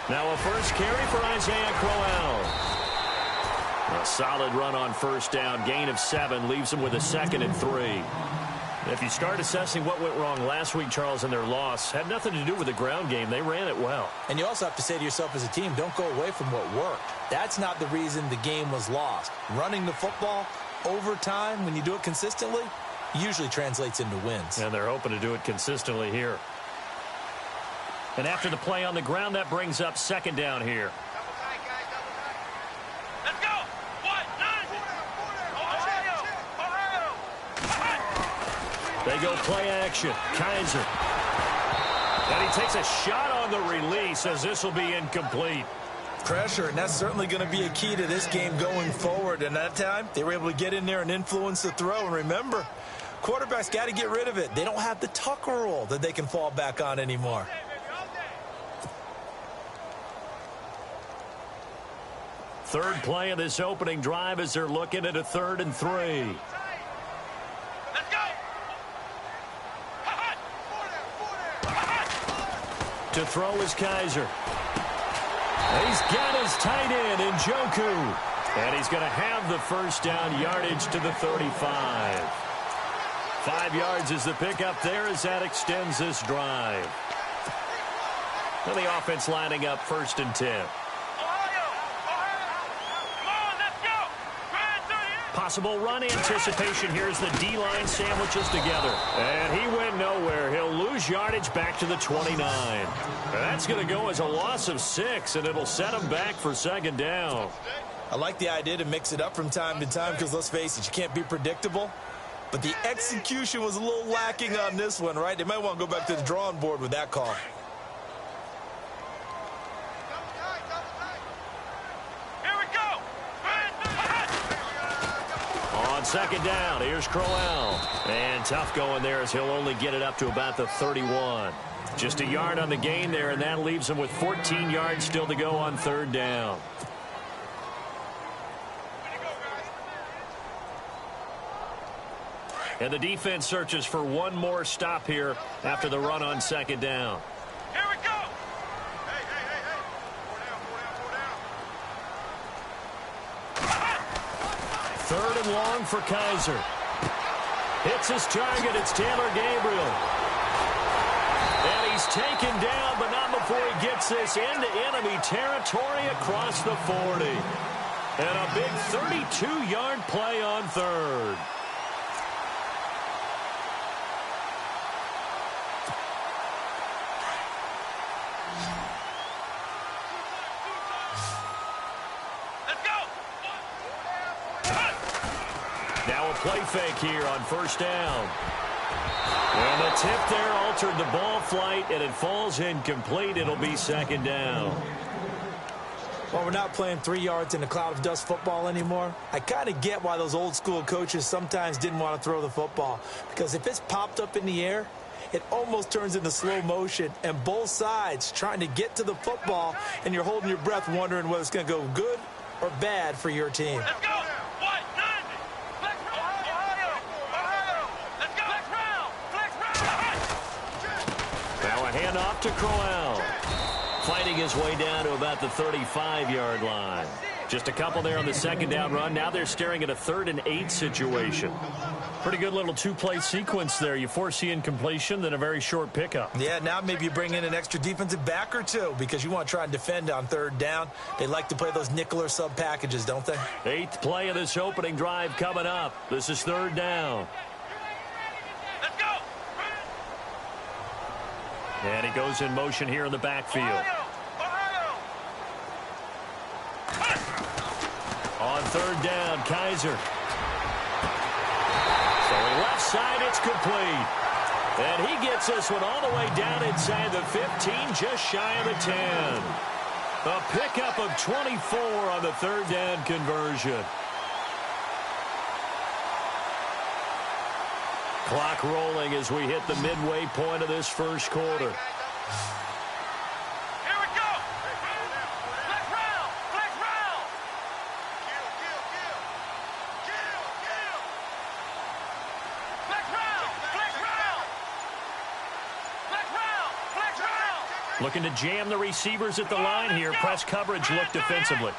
Now a first carry for Isaiah Crowell. A solid run on first down. Gain of 7 leaves him with a 2nd and 3. If you start assessing what went wrong last week, Charles, in their loss, had nothing to do with the ground game. They ran it well. And you also have to say to yourself as a team, don't go away from what worked. That's not the reason the game was lost. Running the football over time, when you do it consistently, usually translates into wins. And they're hoping to do it consistently here. And after the play on the ground, that brings up 2nd down here. Let's go! They go play action. Kaiser. And he takes a shot on the release as this will be incomplete. Pressure, and that's certainly going to be a key to this game going forward. And that time, they were able to get in there and influence the throw. And remember, quarterbacks got to get rid of it. They don't have the Tucker rule that they can fall back on anymore. Third play of this opening drive as they're looking at a 3rd and 3. To throw is Kaiser. He's got his tight end in Njoku. And he's going to have the first down yardage to the 35. 5 yards is the pickup there as that extends this drive. And the offense lining up 1st and 10. Possible run anticipation here as the D-line sandwiches together. And he went nowhere. He'll lose yardage back to the 29. And that's going to go as a loss of 6, and it'll set him back for 2nd down. I like the idea to mix it up from time to time because, let's face it, you can't be predictable. But the execution was a little lacking on this one, right? They might want to go back to the drawing board with that call. On 2nd down, here's Crowell. And tough going there as he'll only get it up to about the 31. Just a yard on the gain there, and that leaves him with 14 yards still to go on 3rd down. And the defense searches for one more stop here after the run on 2nd down. Here we go! Third and long for Kaiser. Hits his target. It's Taylor Gabriel. And he's taken down, but not before he gets this into enemy territory across the 40. And a big 32-yard play on 3rd. Now a play fake here on 1st down. And the tip there altered the ball flight, and it falls incomplete. It'll be 2nd down. Well, we're not playing 3 yards in a cloud of dust football anymore. I kind of get why those old school coaches sometimes didn't want to throw the football. Because if it's popped up in the air, it almost turns into slow motion. And both sides trying to get to the football, and you're holding your breath wondering whether it's going to go good or bad for your team. Let's go! Handoff to Crowell. Fighting his way down to about the 35-yard line. Just a couple there on the 2nd down run. Now they're staring at a 3rd and 8 situation. Pretty good little 2-play sequence there. You force the incompletion, then a very short pickup. Yeah, now maybe you bring in an extra defensive back or two because you want to try and defend on 3rd down. They like to play those nickel or sub packages, don't they? 8th play of this opening drive coming up. This is 3rd down. And he goes in motion here in the backfield. On 3rd down, Kaiser. So left side, it's complete. And he gets this one all the way down inside the 15, just shy of the 10. A pickup of 24 on the 3rd down conversion. Clock rolling as we hit the midway point of this 1st quarter. Here we go! Flex round! Flex round! Flex round! Flex round! Flex round! Flex round! Looking to jam the receivers at the line here. Press coverage look defensively.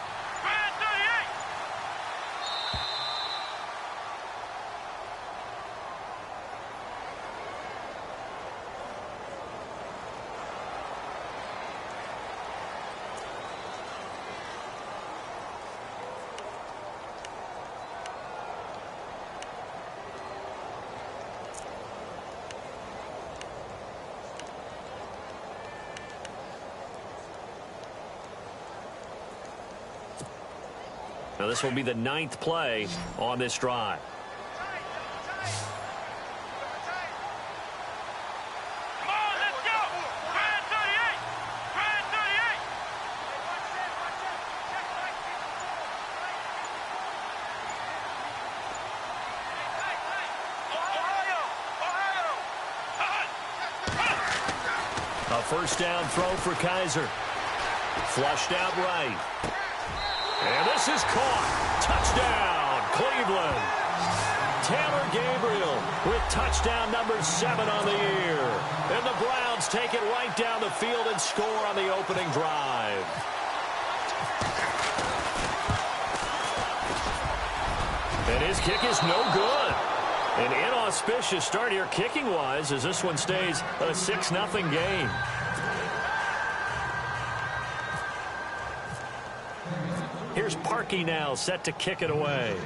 Now this will be the 9th play on this drive. Come on, let's go! Brand 38! Brand 38! A first down throw for Kaiser. Flushed out right. And this is caught. Touchdown, Cleveland. Taylor Gabriel with touchdown number 7 on the year. And the Browns take it right down the field and score on the opening drive. And his kick is no good. An inauspicious start here kicking-wise as this one stays a 6-0 game. Here's Parkey now, set to kick it away.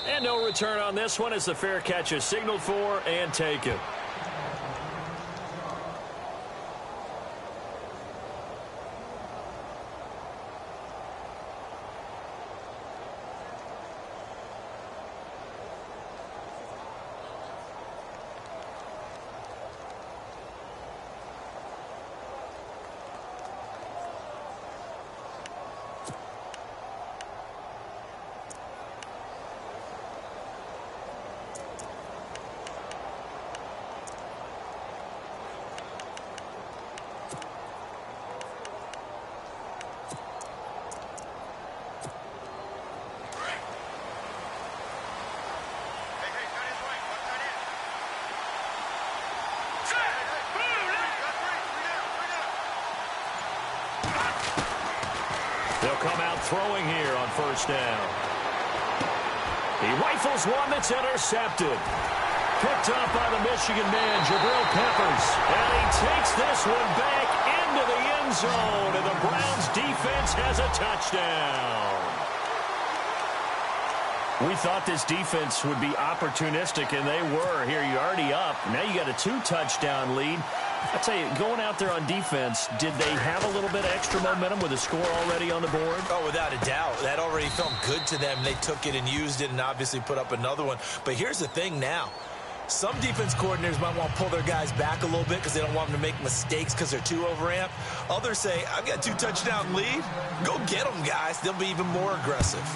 And no return on this one as the fair catch is signaled for and taken. They'll come out throwing here on first down. He rifles one that's intercepted. Picked up by the Michigan man, Jabril Peppers. And he takes this one back into the end zone. And the Browns defense has a touchdown. We thought this defense would be opportunistic, and they were. Here, you're already up. Now you got a 2-touchdown lead. I tell you, going out there on defense, did they have a little bit of extra momentum with a score already on the board? Oh, without a doubt. That already felt good to them. They took it and used it and obviously put up another one. But here's the thing now. Some defense coordinators might want to pull their guys back a little bit because they don't want them to make mistakes because they're too overamped. Others say, I've got a 2-touchdown lead. Go get them, guys. They'll be even more aggressive.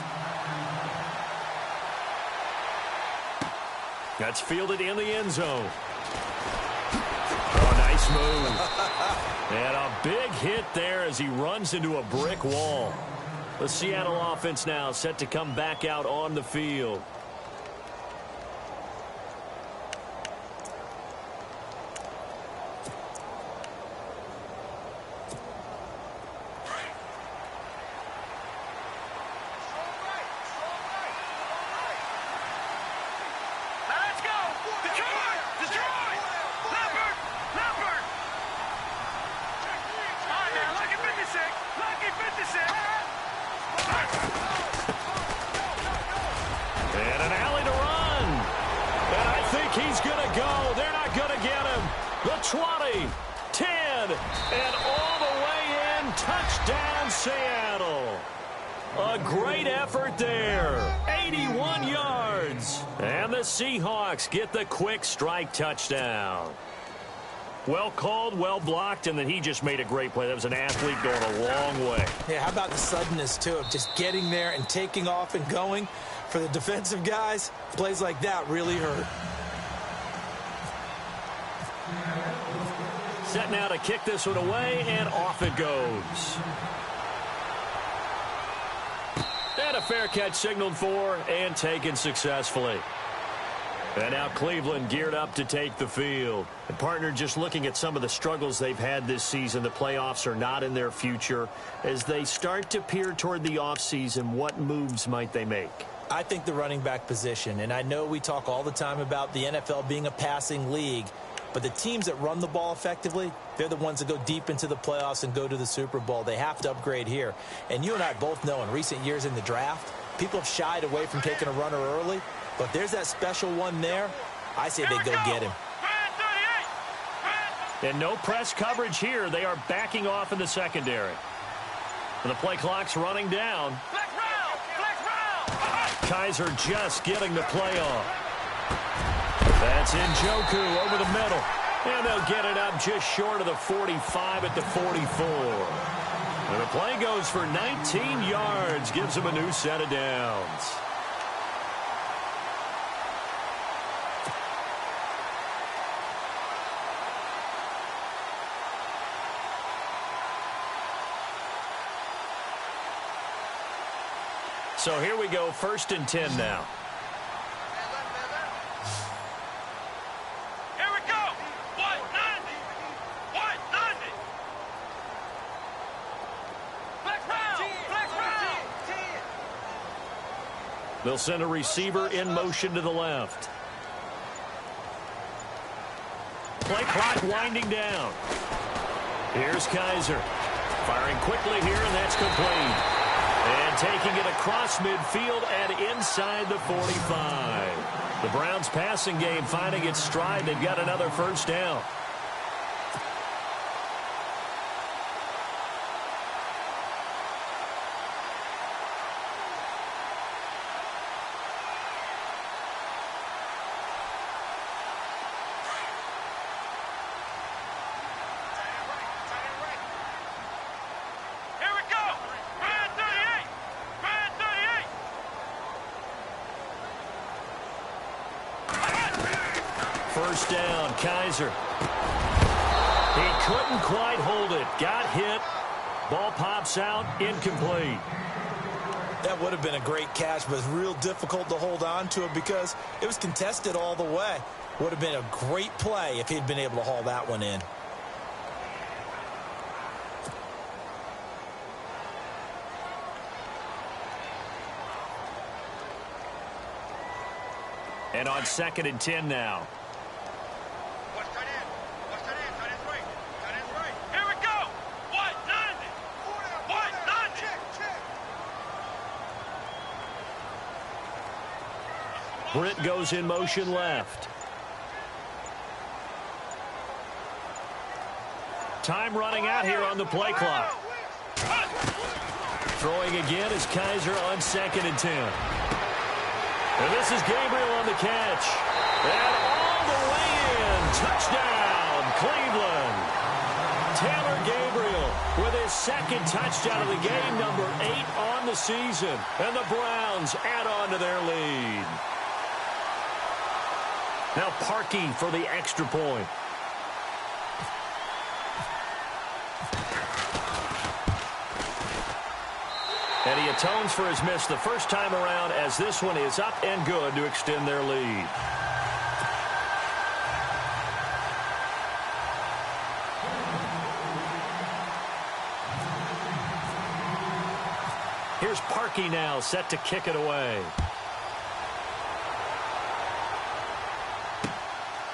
That's fielded in the end zone. Oh, nice move. And a big hit there as he runs into a brick wall. The Seattle offense now set to come back out on the field. And an alley to run. And I think he's going to go. They're not going to get him. The 20, 10, and all the way in. Touchdown, Seattle. A great effort there. 81 yards. And the Seahawks get the quick strike touchdown. Well called, well blocked, and then he just made a great play. That was an athlete going a long way. Yeah, how about the suddenness, too, of just getting there and taking off and going? For the defensive guys, plays like that really hurt. Set now to kick this one away, and off it goes. And a fair catch signaled for and taken successfully. And now Cleveland geared up to take the field. And partner, just looking at some of the struggles they've had this season, the playoffs are not in their future. As they start to peer toward the offseason, what moves might they make? I think the running back position, and I know we talk all the time about the NFL being a passing league, but the teams that run the ball effectively, they're the ones that go deep into the playoffs and go to the Super Bowl. They have to upgrade here. And you and I both know in recent years in the draft, people have shied away from taking a runner early. But there's that special one there. I say they go get him. And no press coverage here. They are backing off in the secondary. And the play clock's running down. Kaiser just getting the play off. That's Njoku over the middle. And they'll get it up just short of the 45 at the 44. And the play goes for 19 yards. Gives them a new set of downs. So here we go, 1st and 10 now. Here we go. 190. 190. Flex round. They'll send a receiver in motion to the left. Play clock winding down. Here's Kaiser. Firing quickly here, and that's complete. And taking it across midfield and inside the 45. The Browns' passing game finding its stride. They've got another first down. First down, Kaiser. He couldn't quite hold it. Got hit. Ball pops out, incomplete. That would have been a great catch, but it's real difficult to hold on to it because it was contested all the way. Would have been a great play if he'd been able to haul that one in. And on 2nd and 10 now. Britt goes in motion left. Time running out here on the play clock. Throwing again is Kaiser on 2nd and 10. And this is Gabriel on the catch. And all the way in. Touchdown, Cleveland. Taylor Gabriel with his 2nd touchdown of the game, number 8 on the season. And the Browns add on to their lead. Now Parkey for the extra point. And he atones for his miss the first time around, as this one is up and good to extend their lead. Here's Parkey now, set to kick it away.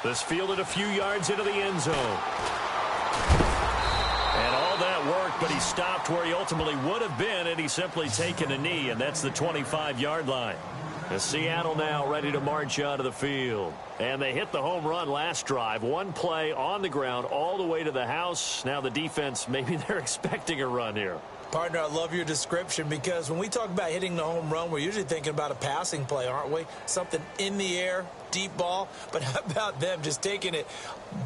This fielded a few yards into the end zone. And all that worked, but he stopped where he ultimately would have been, and he's simply taken a knee, and that's the 25-yard line. And Seattle now ready to march onto the field. And they hit the home run last drive. One play on the ground all the way to the house. Now the defense, maybe they're expecting a run here. Partner, I love your description because when we talk about hitting the home run, we're usually thinking about a passing play, aren't we? Something in the air, deep ball. But how about them just taking it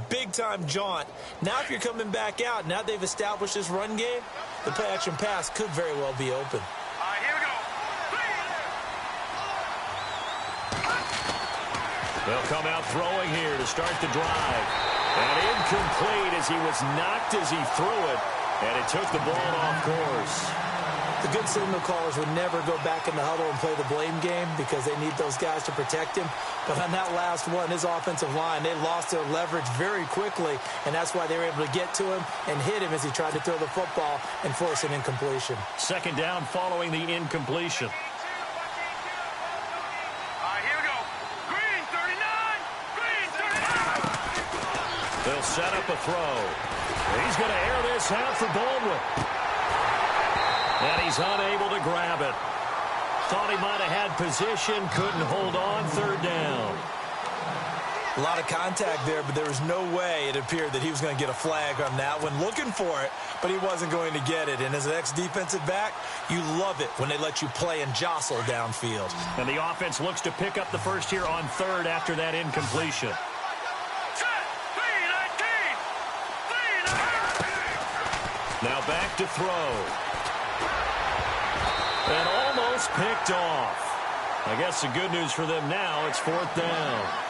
big-time jaunt? Now if you're coming back out, now they've established this run game, the play-action pass could very well be open. All right, here we go. They'll come out throwing here to start the drive. And incomplete as he was knocked as he threw it. And it took the ball off course. The good signal callers would never go back in the huddle and play the blame game because they need those guys to protect him. But on that last one, his offensive line, they lost their leverage very quickly, and that's why they were able to get to him and hit him as he tried to throw the football and force an incompletion. Second down following the incompletion. All right, here we go. Green 39. Green 39. They'll set up a throw. He's going to air this out for Baldwin. And he's unable to grab it. Thought he might have had position, couldn't hold on, third down. A lot of contact there, but there was no way it appeared that he was going to get a flag on that one. Looking for it, but he wasn't going to get it. And as an ex-defensive back, you love it when they let you play and jostle downfield. And the offense looks to pick up the first here on third after that incompletion. Now back to throw. And almost picked off. I guess the good news for them now, it's fourth down.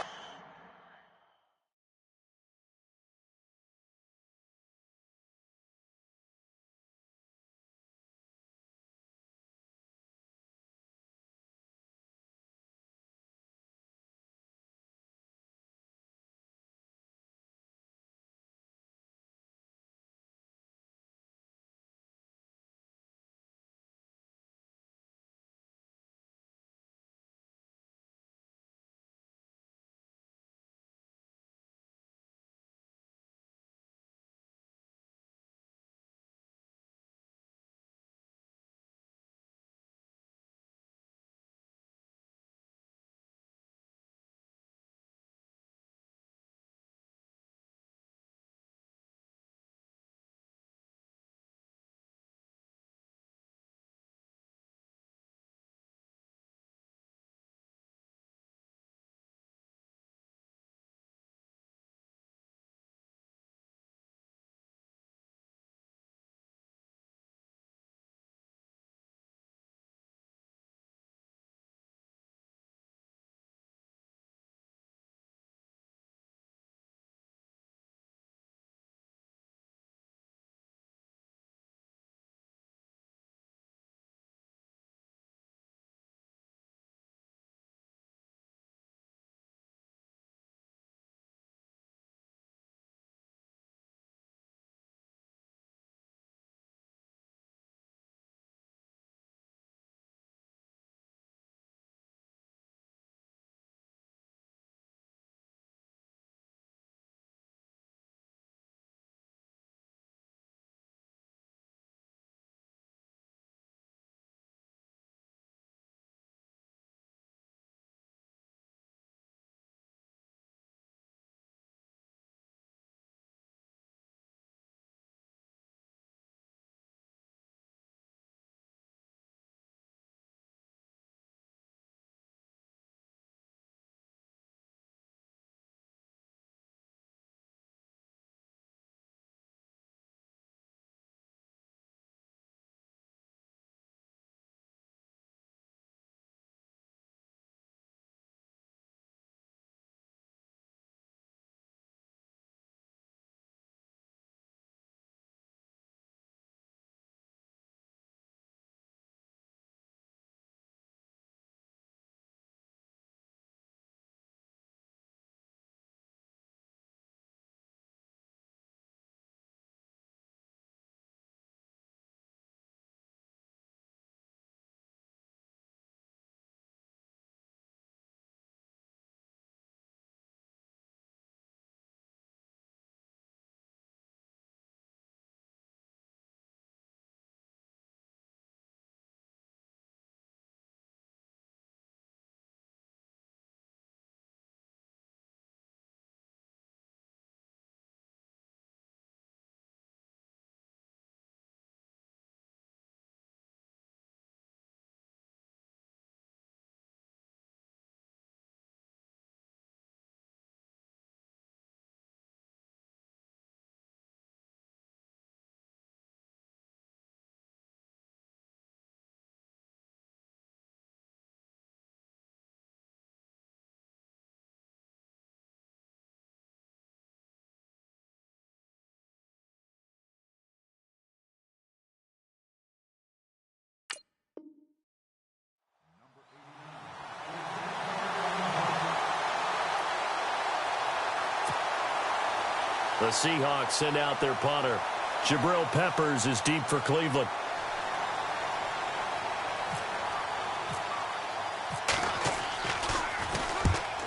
The Seahawks send out their punter. Jabril Peppers is deep for Cleveland.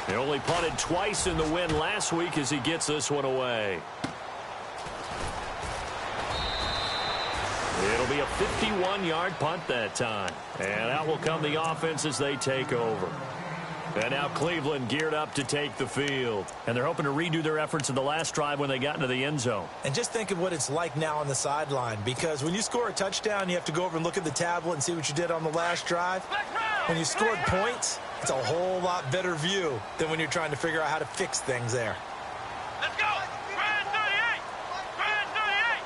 He only punted twice in the win last week as he gets this one away. It'll be a 51-yard punt that time. And out will come the offense as they take over. And now Cleveland geared up to take the field. And they're hoping to redo their efforts in the last drive when they got into the end zone. And just think of what it's like now on the sideline. Because when you score a touchdown, you have to go over and look at the tablet and see what you did on the last drive. When you scored points, it's a whole lot better view than when you're trying to figure out how to fix things there. Let's go! Brand 38! Brand 38!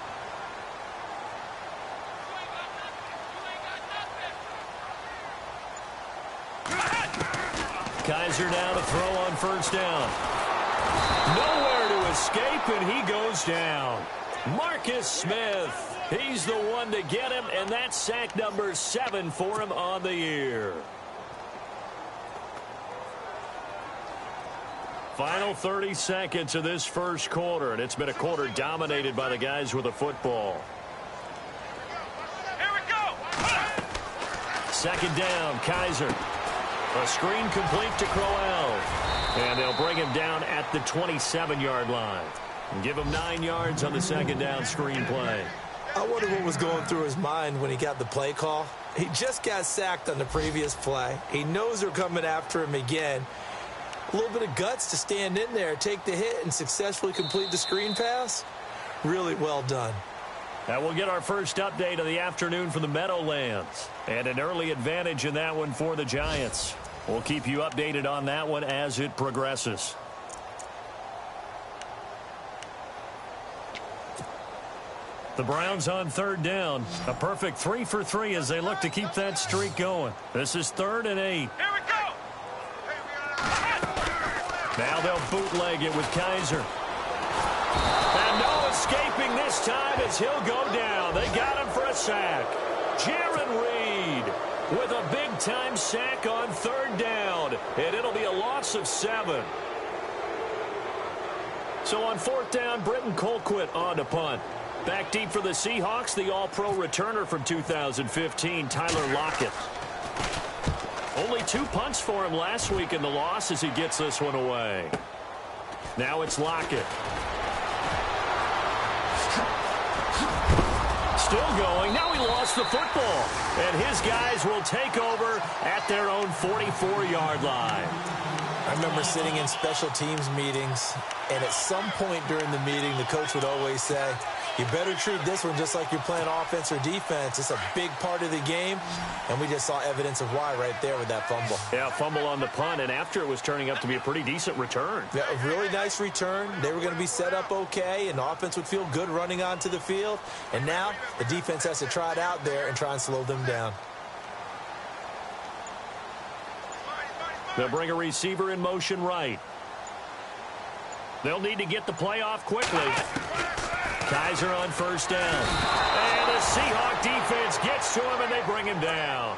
Kaiser now to throw on first down. Nowhere to escape, and he goes down. Marcus Smith. He's the one to get him, and that's sack number 7 for him on the year. Final 30 seconds of this first quarter, and it's been a quarter dominated by the guys with the football. Here we go! Second down, Kaiser. A screen complete to Crowell. And they'll bring him down at the 27-yard line. And give him 9 yards on the second down screen play. I wonder what was going through his mind when he got the play call. He just got sacked on the previous play. He knows they're coming after him again. A little bit of guts to stand in there, take the hit, and successfully complete the screen pass. Really well done. And we'll get our first update of the afternoon from the Meadowlands. And an early advantage in that one for the Giants. We'll keep you updated on that one as it progresses. The Browns on third down. A perfect 3 for 3 as they look to keep that streak going. This is 3rd and 8. Here we go! Now they'll bootleg it with Kaiser. And no escaping this time as he'll go down. They got him for a sack. Jaron Reed with a big-time sack on third down. And it'll be a loss of 7. So on fourth down, Britton Colquitt on to punt. Back deep for the Seahawks, the all-pro returner from 2015, Tyler Lockett. Only 2 punts for him last week in the loss as he gets this one away. Now it's Lockett. Still going. Now he lost the football. And his guys will take over at their own 44-yard line. I remember sitting in special teams meetings, and at some point during the meeting, the coach would always say, you better treat this one just like you're playing offense or defense. It's a big part of the game, and we just saw evidence of why right there with that fumble. Yeah, fumble on the punt, and after it was turning up to be a pretty decent return. Yeah, a really nice return. They were going to be set up okay, and the offense would feel good running onto the field. And now the defense has to try it out there and try and slow them down. They'll bring a receiver in motion right. They'll need to get the play off quickly. Kaiser on first down. And the Seahawk defense gets to him, and they bring him down.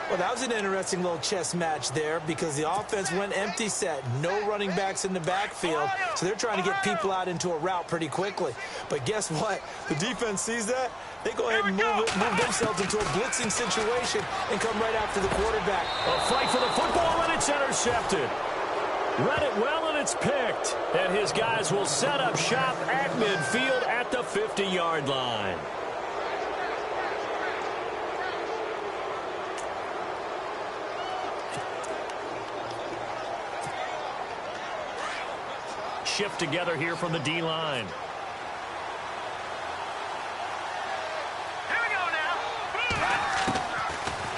Well, that was an interesting little chess match there because the offense went empty set. No running backs in the backfield, so they're trying to get people out into a route pretty quickly. But guess what? The defense sees that. They go ahead and move themselves into a blitzing situation and come right after the quarterback. A fight for the football, and it's intercepted. Read it well, and it's picked. And his guys will set up shop at midfield at the 50-yard line. Shift together here from the D-line. Here we go now!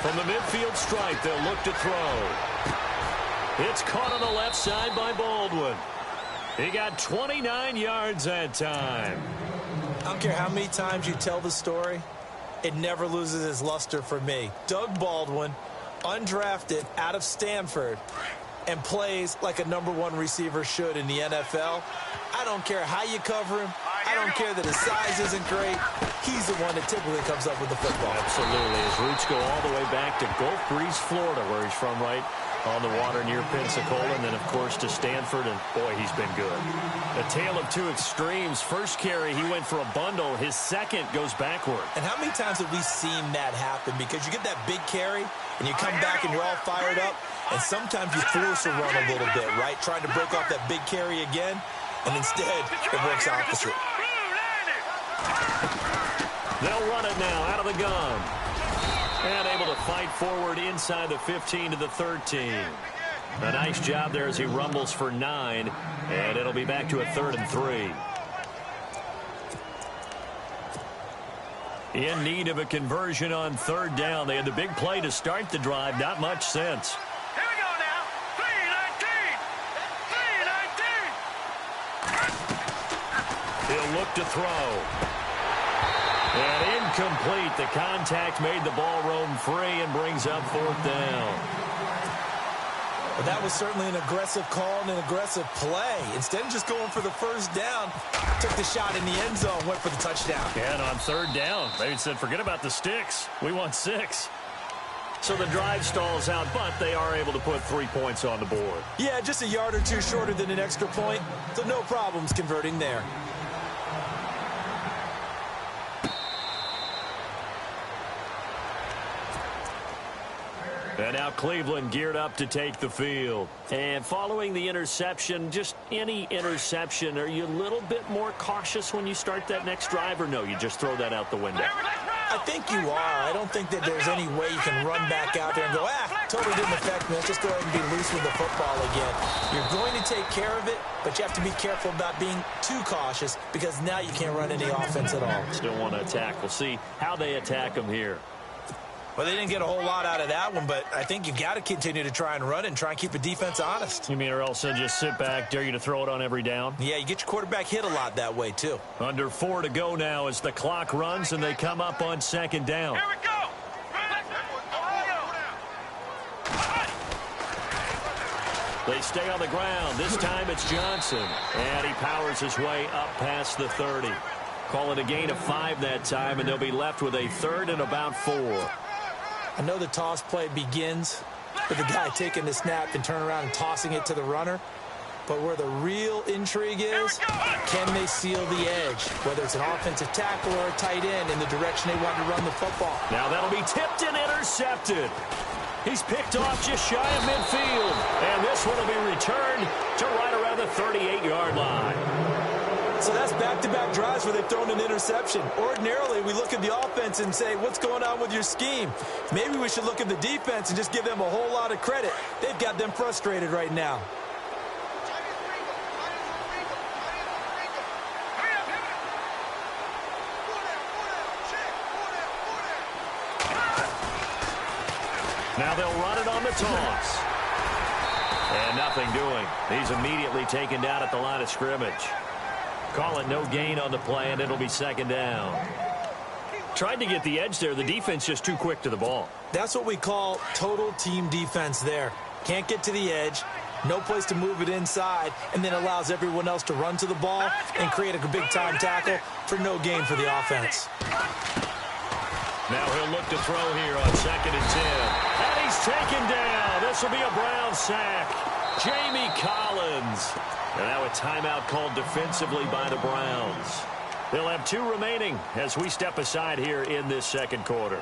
From the midfield stripe, they'll look to throw. It's caught on the left side by Baldwin. He got 29 yards that time. I don't care how many times you tell the story, it never loses its luster for me. Doug Baldwin, undrafted out of Stanford, and plays like a #1 receiver should in the NFL. I don't care how you cover him. I don't care that his size isn't great. He's the one that typically comes up with the football. Absolutely. His roots go all the way back to Gulf Breeze, Florida, where he's from, right? on the water near Pensacola, and then, of course, to Stanford, and, boy, he's been good. A tale of two extremes. First carry, he went for a bundle. His second goes backward. And how many times have we seen that happen? Because you get that big carry, and you come back and you're all fired up, and sometimes you force a run a little bit, right? Trying to break off that big carry again, and instead it works opposite. They'll run it now out of the gun. And able to fight forward inside the 15 to the 13. A nice job there as he rumbles for 9. And it'll be back to a 3rd and 3. In need of a conversion on 3rd down. They had the big play to start the drive. Not much sense. Here we go now. 3-19. 3-19. He'll look to throw. And incomplete. The contact made the ball roam free and brings up 4th down. Well, that was certainly an aggressive call and an aggressive play. Instead of just going for the first down, took the shot in the end zone, went for the touchdown. And on 3rd down, they said, forget about the sticks. We want 6. So the drive stalls out, but they are able to put 3 points on the board. Yeah, just a yard or two shorter than an extra point, so no problems converting there. And now Cleveland geared up to take the field. And following the interception, just any interception, are you a little bit more cautious when you start that next drive, or no, you just throw that out the window? I think you are. I don't think that there's any way you can run back out there and go, totally didn't affect me. Let's just go ahead and be loose with the football again. You're going to take care of it, but you have to be careful about being too cautious because now you can't run any offense at all. Still want to attack. We'll see how they attack them here. Well, they didn't get a whole lot out of that one, but I think you got to continue to try and run and try and keep the defense honest. You mean or else they'll just sit back, dare you to throw it on every down? Yeah, you get your quarterback hit a lot that way, too. Under 4 to go now as the clock runs and they come up on 2nd down. Here we go. They stay on the ground. This time it's Johnson. And he powers his way up past the 30. Call it a gain of 5 that time, and they'll be left with a 3rd and about 4. I know the toss play begins with the guy taking the snap and turning around and tossing it to the runner. But where the real intrigue is, can they seal the edge? Whether it's an offensive tackle or a tight end in the direction they want to run the football. Now that'll be tipped and intercepted. He's picked off just shy of midfield. And this one will be returned to right around the 38-yard line. So that's back-to-back drives where they've thrown an interception. Ordinarily, we look at the offense and say, what's going on with your scheme? Maybe we should look at the defense and just give them a whole lot of credit. They've got them frustrated right now. Now they'll run it on the toss. And nothing doing. He's immediately taken down at the line of scrimmage. Call it no gain on the play, and it'll be 2nd down. Tried to get the edge there. The defense just too quick to the ball. That's what we call total team defense there. Can't get to the edge, no place to move it inside, and then allows everyone else to run to the ball and create a big-time tackle for no gain for the offense. Now he'll look to throw here on 2nd and 10. And he's taken down. This will be a Brown sack. Jamie Collins. And now a timeout called defensively by the Browns. They'll have 2 remaining as we step aside here in this 2nd quarter.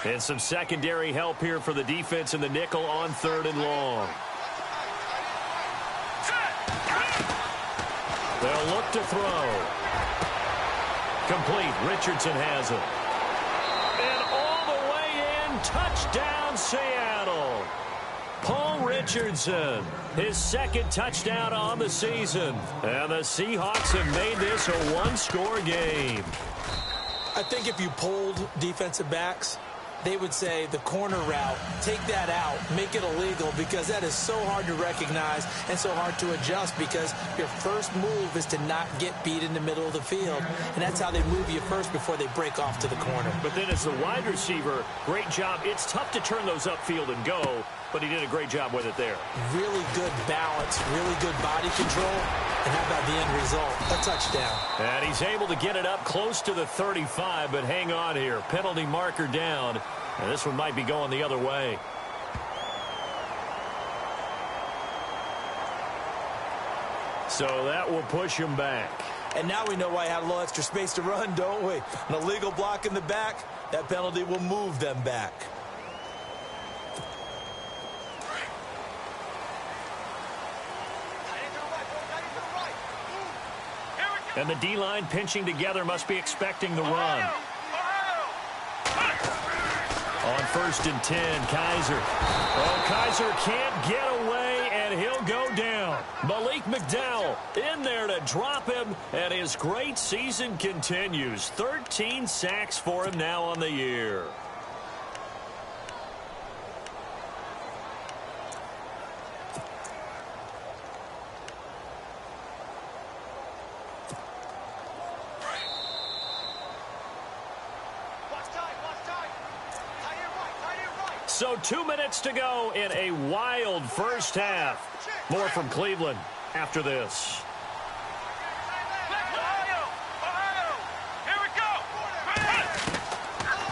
And some secondary help here for the defense in the nickel on 3rd and long. They'll look to throw. Complete. Richardson has it. Touchdown, Seattle. Paul Richardson, his 2nd touchdown on the season. And the Seahawks have made this a 1-score game. I think if you polled defensive backs, they would say the corner route, take that out, make it illegal, because that is so hard to recognize and so hard to adjust because your first move is to not get beat in the middle of the field, and that's how they move you first before they break off to the corner. But then as the wide receiver, great job. It's tough to turn those upfield and go, but he did a great job with it there. Really good balance, really good body control, and how about the end result? A touchdown. And he's able to get it up close to the 35, but hang on here. Penalty marker down, and this one might be going the other way. So that will push him back. And now we know why he had a little extra space to run, don't we? An illegal block in the back, that penalty will move them back. And the D-line pinching together must be expecting the run. On 1st and 10, Kaiser. Oh, Kaiser can't get away, and he'll go down. Malik McDowell in there to drop him, and his great season continues. 13 sacks for him now on the year. So 2 minutes to go in a wild first half. More from Cleveland after this.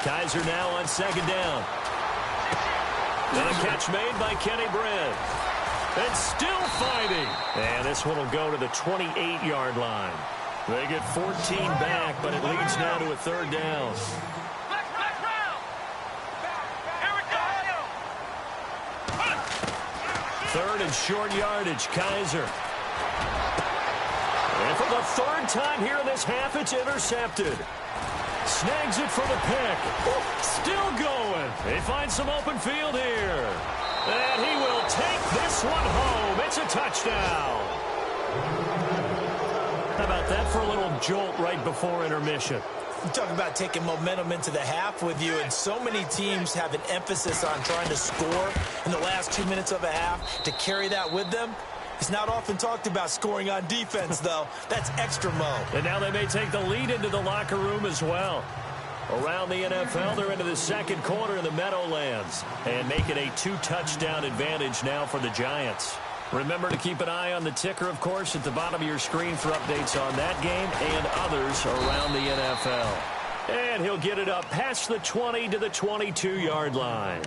Kaiser now on 2nd down. And a catch made by Kenny Brent. And still fighting. And this one will go to the 28-yard line. They get 14 back, but it leads now to a 3rd down. 3rd and short yardage, Kaiser. And for the 3rd time here in this half, it's intercepted. Snags it for the pick. Still going. They find some open field here. And he will take this one home. It's a touchdown. How about that for a little jolt right before intermission? You talk about taking momentum into the half with you, and so many teams have an emphasis on trying to score in the last 2 minutes of a half to carry that with them. It's not often talked about scoring on defense, though. That's extra mo. And now they may take the lead into the locker room as well. Around the NFL, they're into the 2nd quarter in the Meadowlands and make it a 2-touchdown advantage now for the Giants. Remember to keep an eye on the ticker, of course, at the bottom of your screen for updates on that game and others around the NFL. And he'll get it up past the 20 to the 22-yard line.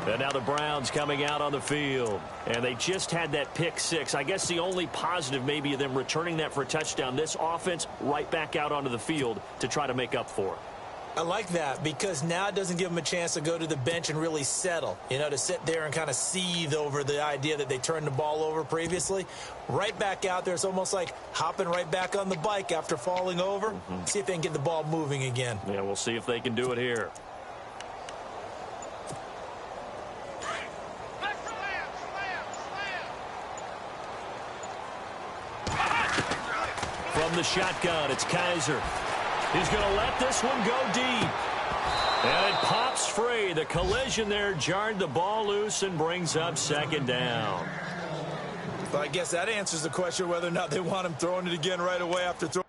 And now the Browns coming out on the field. And they just had that pick 6. I guess the only positive maybe of them returning that for a touchdown. This offense right back out onto the field to try to make up for it. I like that because now it doesn't give them a chance to go to the bench and really settle, you know, to sit there and kind of seethe over the idea that they turned the ball over previously. Right back out there, it's almost like hopping right back on the bike after falling over. See if they can get the ball moving again. Yeah, we'll see if they can do it here. From the shotgun, it's Kaiser. He's going to let this one go deep. And it pops free. The collision there jarred the ball loose and brings up 2nd down. But I guess that answers the question whether or not they want him throwing it again right away after throwing.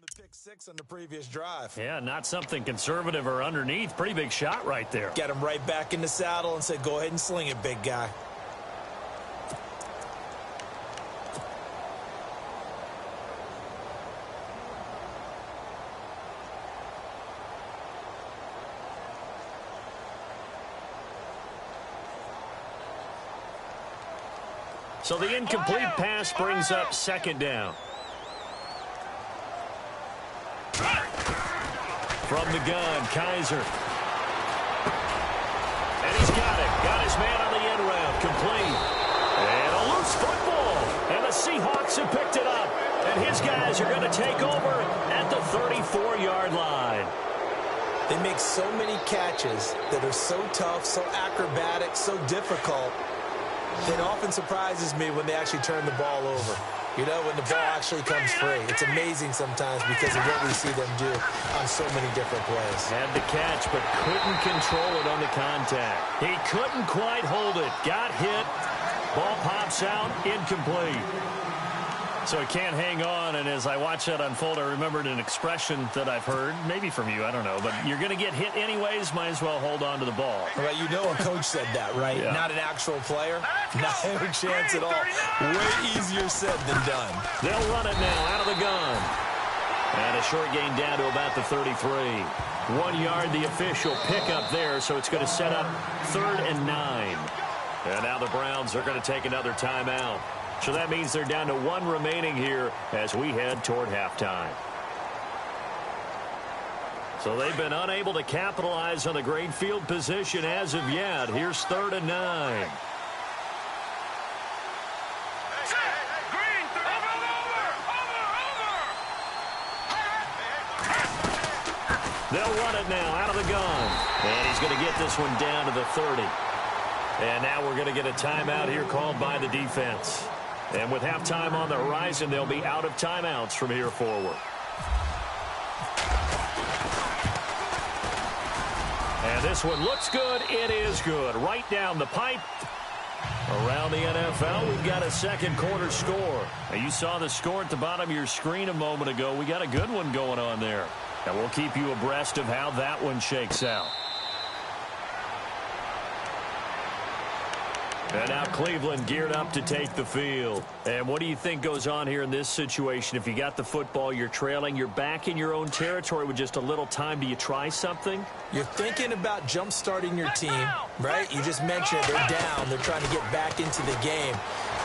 The pick 6 on the previous drive. Yeah, not something conservative or underneath. Pretty big shot right there. Got him right back in the saddle and said, go ahead and sling it, big guy. So the incomplete pass brings up 2nd down. From the gun, Kaiser. And he's got it. Got his man on the end round. Complete. And a loose football. And the Seahawks have picked it up. And his guys are going to take over at the 34-yard line. They make so many catches that are so tough, so acrobatic, so difficult. It often surprises me when they actually turn the ball over. You know, when the ball actually comes free. It's amazing sometimes because of what we see them do on so many different plays. Had the catch, but couldn't control it on the contact. He couldn't quite hold it. Got hit. Ball pops out. Incomplete. So he can't hang on, and as I watch that unfold, I remembered an expression that I've heard, maybe from you, I don't know, but you're going to get hit anyways, might as well hold on to the ball. Well, you know a coach said that, right? Yeah. Not an actual player. Not a chance at all. Way easier said than done. They'll run it now out of the gun. And a short gain down to about the 33. 1 yard, the official pickup there, so it's going to set up 3rd and 9. And now the Browns are going to take another timeout. So that means they're down to 1 remaining here as we head toward halftime. So they've been unable to capitalize on the great field position as of yet. Here's 3rd and 9. They'll run it now out of the gun. And he's going to get this one down to the 30. And now we're going to get a timeout here called by the defense. And with halftime on the horizon, they'll be out of timeouts from here forward. And this one looks good. It is good. Right down the pipe. Around the NFL, we've got a second quarter score. Now, you saw the score at the bottom of your screen a moment ago. We got a good one going on there. And we'll keep you abreast of how that one shakes out. And now Cleveland geared up to take the field. And what do you think goes on here in this situation? If you got the football, you're trailing, you're back in your own territory with just a little time. Do you try something? You're thinking about jump-starting your team, right? You just mentioned they're down. They're trying to get back into the game.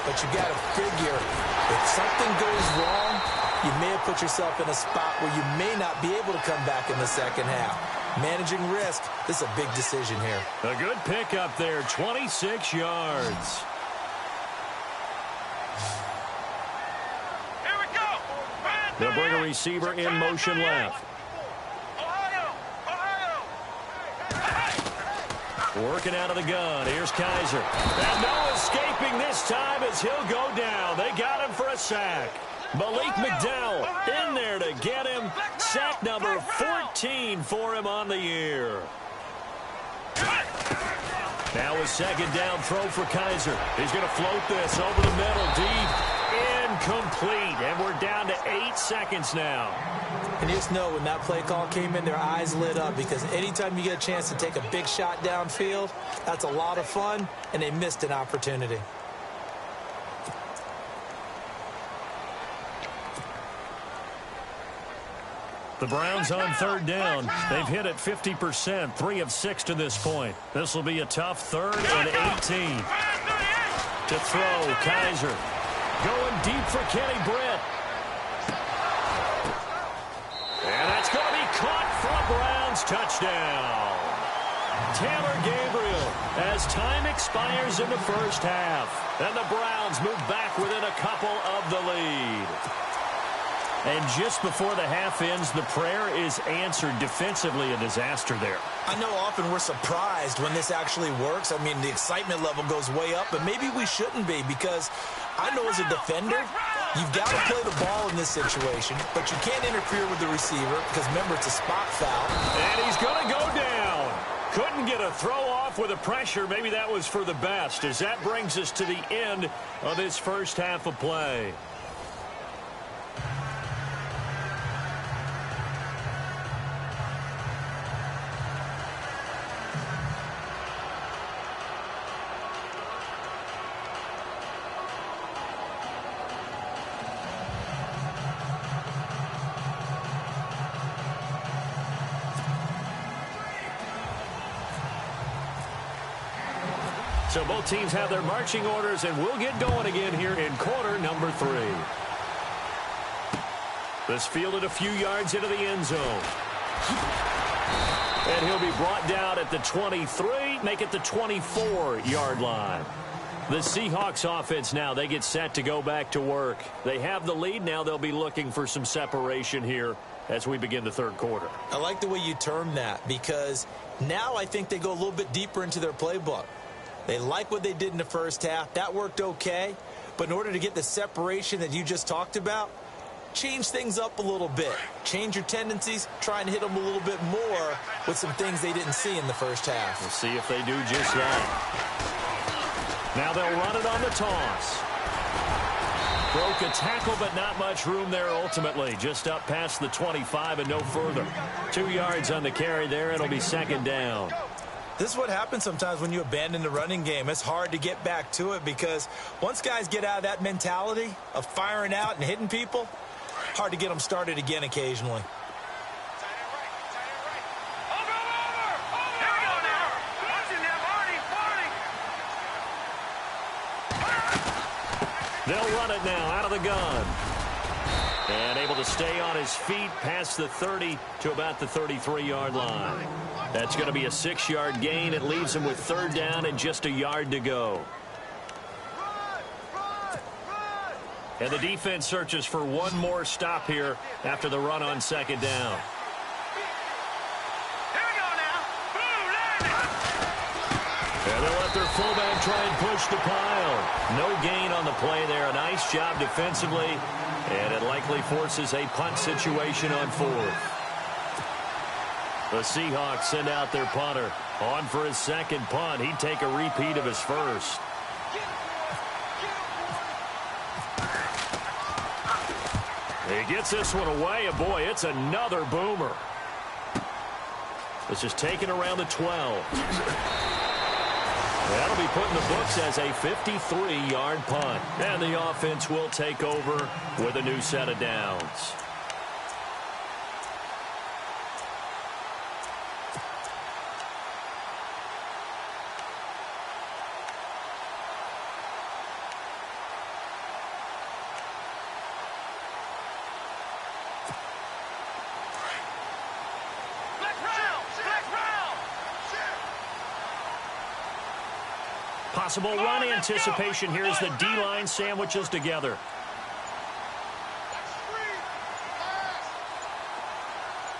But you got to figure if something goes wrong, you may have put yourself in a spot where you may not be able to come back in the second half. Managing risk, this is a big decision here. A good pickup there, 26 yards. Here we go. They'll bring a receiver in motion left. Working out of the gun. Here's Kaiser. And no escaping this time as he'll go down. They got him for a sack. Malik McDowell in there to get him. Sack number 14 for him on the year. Now a second down throw for Kaiser. He's going to float this over the middle, deep, incomplete. And we're down to 8 seconds now. And you just know when that play call came in, their eyes lit up because anytime you get a chance to take a big shot downfield, that's a lot of fun, and they missed an opportunity. The Browns on 3rd down. They've hit it 50%, 3 of 6 to this point. This will be a tough 3rd and 18. To throw, Kaiser. Going deep for Kenny Britt. And that's going to be caught for a Browns touchdown. Taylor Gabriel as time expires in the first half. And the Browns move back within a couple of the lead. And just before the half ends, the prayer is answered. Defensively, a disaster there. I know often we're surprised when this actually works. I mean, the excitement level goes way up, but maybe we shouldn't be because I know as a defender, you've got to play the ball in this situation, but you can't interfere with the receiver because, remember, it's a spot foul. And he's going to go down. Couldn't get a throw off with the pressure. Maybe that was for the best as that brings us to the end of this first half of play. So both teams have their marching orders, and we'll get going again here in quarter number 3. This fielded a few yards into the end zone. And he'll be brought down at the 23, make it the 24-yard line. The Seahawks offense now, they get set to go back to work. They have the lead. Now they'll be looking for some separation here as we begin the third quarter. I like the way you term that, because now I think they go a little bit deeper into their playbook. They like what they did in the first half. That worked okay. But in order to get the separation that you just talked about, change things up a little bit. Change your tendencies. Try and hit them a little bit more with some things they didn't see in the first half. We'll see if they do just that. Now they'll run it on the toss. Broke a tackle, but not much room there ultimately. Just up past the 25 and no further. 2 yards on the carry there. It'll be second down. This is what happens sometimes when you abandon the running game. It's hard to get back to it because once guys get out of that mentality of firing out and hitting people, hard to get them started again occasionally. They'll run it now out of the gun. And able to stay on his feet past the 30 to about the 33-yard line. That's going to be a 6-yard gain. It leaves him with third down and just a yard to go. And the defense searches for one more stop here after the run on second down. And they'll let their fullback try and push the pile. No gain on the play there. A nice job defensively. And it likely forces a punt situation on fourth. The Seahawks send out their punter. On for his second punt. He'd take a repeat of his first. He gets this one away, and boy, it's another boomer. This is taken around the 12. That'll be put in the books as a 53-yard punt. And the offense will take over with a new set of downs. Possible run anticipation here as the D-line sandwiches together.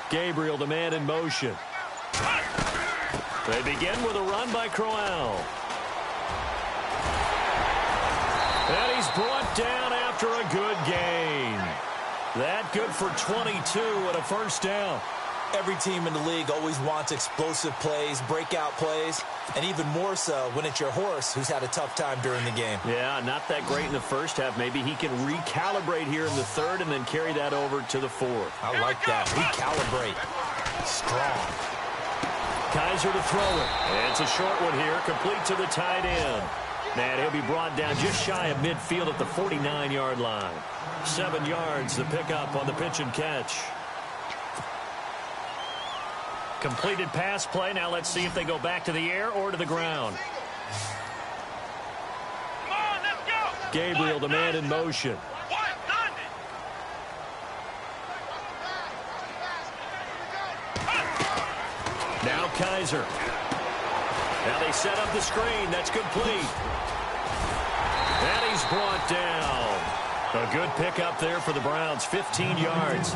Gabriel, the man in motion. They begin with a run by Crowell. And he's brought down after a good gain. That good for 22 and a first down. Every team in the league always wants explosive plays, breakout plays, and even more so when it's your horse who's had a tough time during the game. Yeah, not that great in the first half. Maybe he can recalibrate here in the third and then carry that over to the fourth. I like that. Recalibrate. Strong. Kaiser to throw it. It's a short one here, complete to the tight end. And he'll be brought down just shy of midfield at the 49-yard line. 7 yards, the pickup on the pitch and catch. Completed pass play. Now let's see if they go back to the air or to the ground. Come on, let's go. Gabriel, the man in motion. Now Kaiser. Now they set up the screen. That's complete. And he's brought down. A good pickup there for the Browns. 15 yards.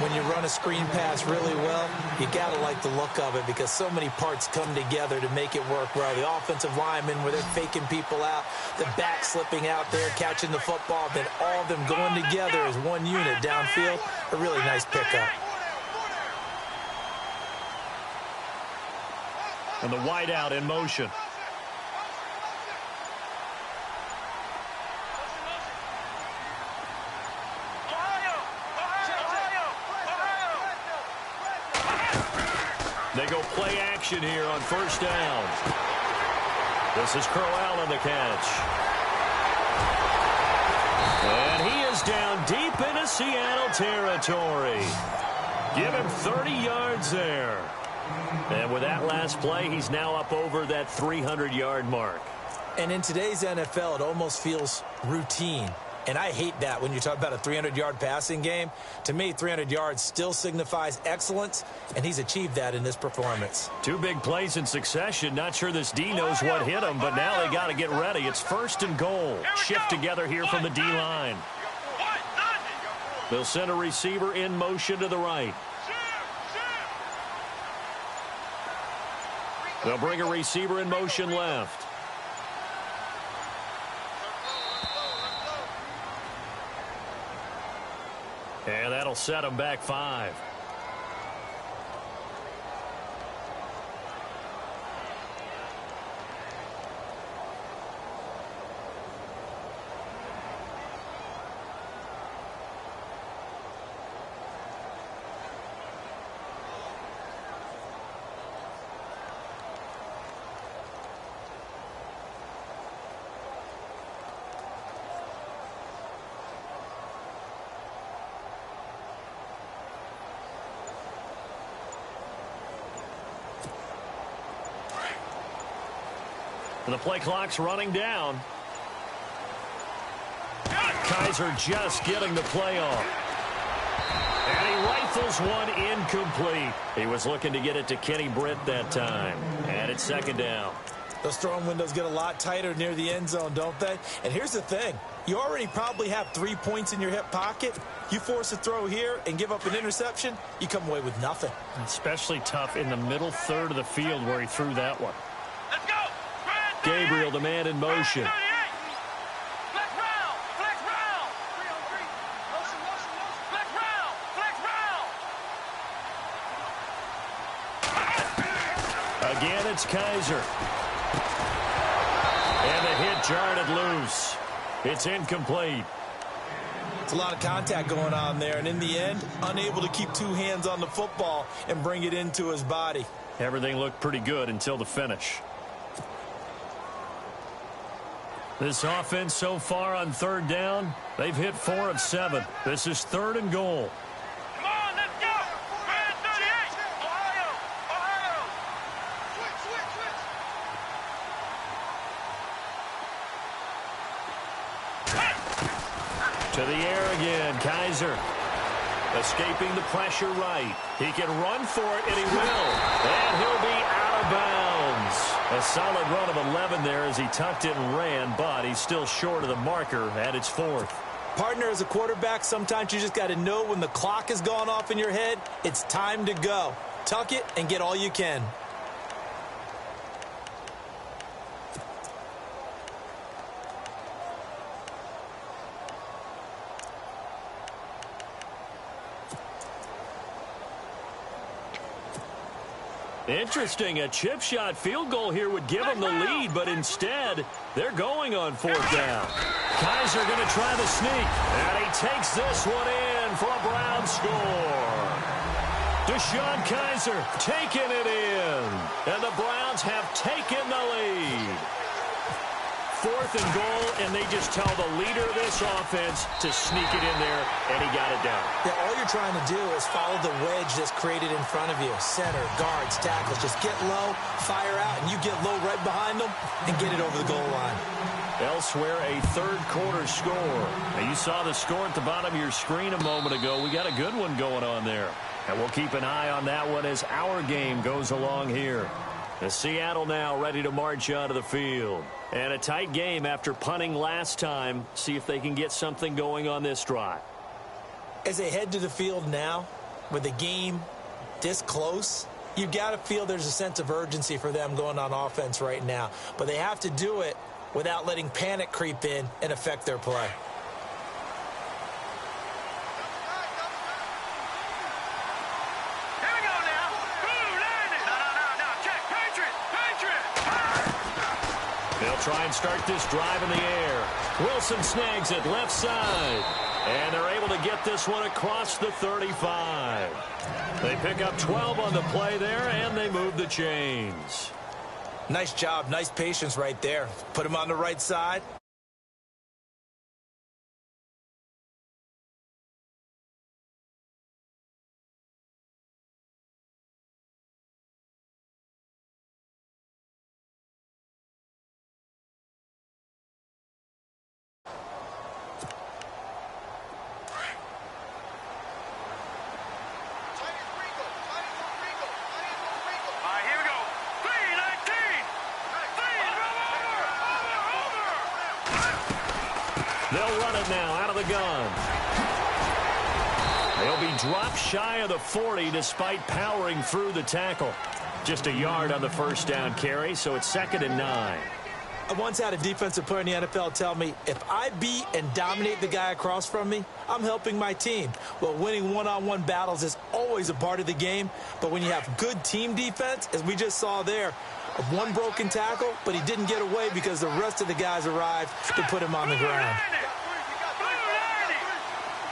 When you run a screen pass really well, you got to like the look of it because so many parts come together to make it work well. The offensive linemen where they're faking people out, the back slipping out there, catching the football, then all of them going together as one unit downfield. A really nice pickup. And the wideout in motion. They go play action here on first down. This is Crowell on the catch. And he is down deep into Seattle territory. Give him 30 yards there. And with that last play, he's now up over that 300-yard mark. And in today's NFL, it almost feels routine. And I hate that when you talk about a 300-yard passing game. To me, 300 yards still signifies excellence, and he's achieved that in this performance. 2 big plays in succession. Not sure this D knows what hit him, but now they got to get ready. It's first and goal. Shift together here from the D-line. They'll send a receiver in motion to the right. They'll bring a receiver in motion left. And that'll set them back 5. The play clock's running down. Kaiser just getting the play off. And he rifles one incomplete. He was looking to get it to Kenny Britt that time. And it's second down. Those throwing windows get a lot tighter near the end zone, don't they? And here's the thing. You already probably have 3 points in your hip pocket. You force a throw here and give up an interception, you come away with nothing. Especially tough in the middle third of the field where he threw that one. Let's go. Gabriel, the man in motion. Flex round. Flex round. 3-on-3. Motion. Flex round. Flex round. Again, it's Kaiser. And the hit jarred it loose. It's incomplete. It's a lot of contact going on there, and in the end, unable to keep 2 hands on the football and bring it into his body. Everything looked pretty good until the finish. This offense so far on third down, they've hit 4 of 7. This is 3rd and goal. Come on, let's go. Red 38. Ohio. To the air again, Kaiser. Escaping the pressure right. He can run for it, and he will. And he'll be out of bounds. A solid run of 11 there as he tucked it and ran, but he's still short of the marker, and it's 4th. Partner, as a quarterback, sometimes you just got to know when the clock has gone off in your head, it's time to go. Tuck it and get all you can. Interesting. A chip shot field goal here would give them the lead, but instead, they're going on 4th down. Kaiser going to try the sneak, and he takes this one in for a Brown score. Deshaun Kaiser taking it in, and the Browns have taken the lead. 4th and goal, and they just tell the leader of this offense to sneak it in there, and he got it down. Yeah, all you're trying to do is follow the wedge that's created in front of you. Center, guards, tackles. Just get low, fire out, and you get low right behind them and get it over the goal line. Elsewhere, a third-quarter score. Now, you saw the score at the bottom of your screen a moment ago. We got a good one going on there. And we'll keep an eye on that one as our game goes along here. The Seattle now ready to march onto the field. And a tight game after punting last time. See if they can get something going on this drive. As they head to the field now, with the game this close, you've got to feel there's a sense of urgency for them going on offense right now. But they have to do it without letting panic creep in and affect their play. Here we go now. Ooh, landed. No. Check. Patriot. They'll try and start this drive in the air. Wilson snags it left side. And they're able to get this one across the 35. They pick up 12 on the play there, and they move the chains. Nice job, nice patience right there. Put him on the right side. They'll run it now out of the gun. They'll be dropped shy of the 40 despite powering through the tackle. Just a yard on the first down carry, so it's 2nd and 9. I once had a defensive player in the NFL tell me, if I beat and dominate the guy across from me, I'm helping my team. Well, winning one-on-one battles is always a part of the game, but when you have good team defense, as we just saw there, one broken tackle, but he didn't get away because the rest of the guys arrived to put him on the ground.